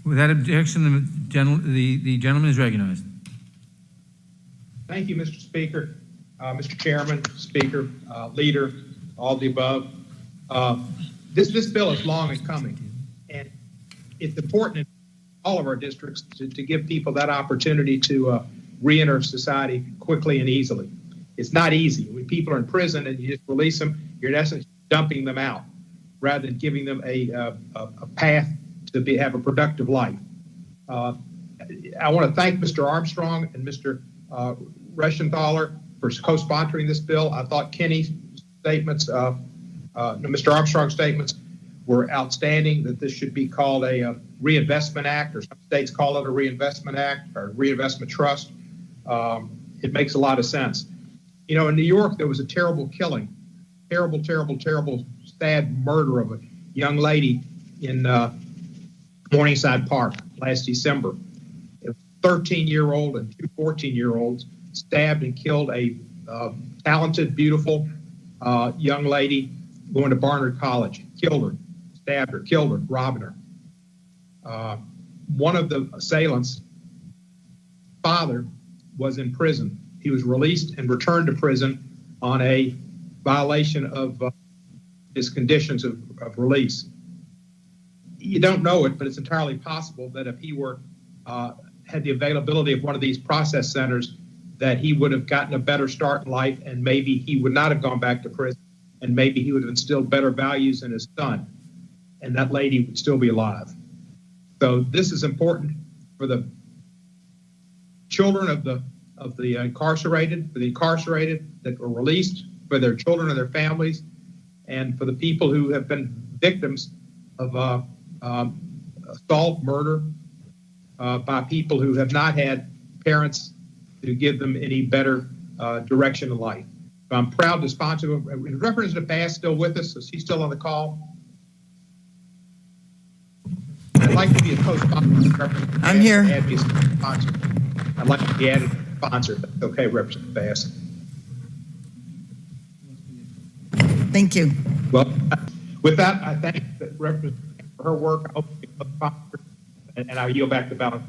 Without objection, the gentleman is recognized. Thank you, Mr. Speaker, Mr. Chairman, Speaker, Leader, all the above. This bill is long in coming, and it's important in all of our districts to give people that opportunity to re-enter society quickly and easily. It's not easy. When people are in prison and you just release them, you're in essence dumping them out rather than giving them a path to have a productive life. I want to thank Mr. Armstrong and Mr. Reschenthaler for co-sponsoring this bill. I thought Kenny's statements, Mr. Armstrong's statements were outstanding, that this should be called a reinvestment act, or some states call it a reinvestment act or reinvestment trust. It makes a lot of sense. You know, in New York, there was a terrible killing, terrible, sad murder of a young lady in Morningside Park last December. A 13-year-old and two 14-year-olds stabbed and killed a talented, beautiful young lady going to Barnard College. Killed her, stabbed her, killed her, robbed her. One of the assailants' father was in prison. He was released and returned to prison on a violation of his conditions of release. You don't know it, but it's entirely possible that if he were had the availability of one of these process centers, that he would have gotten a better start in life, and maybe he would not have gone back to prison, and maybe he would have instilled better values in his son, and that lady would still be alive. So this is important for the children of the incarcerated, for the incarcerated that were released, for their children and their families, and for the people who have been victims of assault, murder by people who have not had parents to give them any better direction in life. So I'm proud to sponsor. Representative Bass still with us? Is he still on the call? I'd like to be a co-sponsor. I'm here. I'd like to be added as a sponsor. That's okay, Representative Bass. Thank you. Well, with that, I thank the representative for her work. I hope you sponsor, and I'll yield back the balance.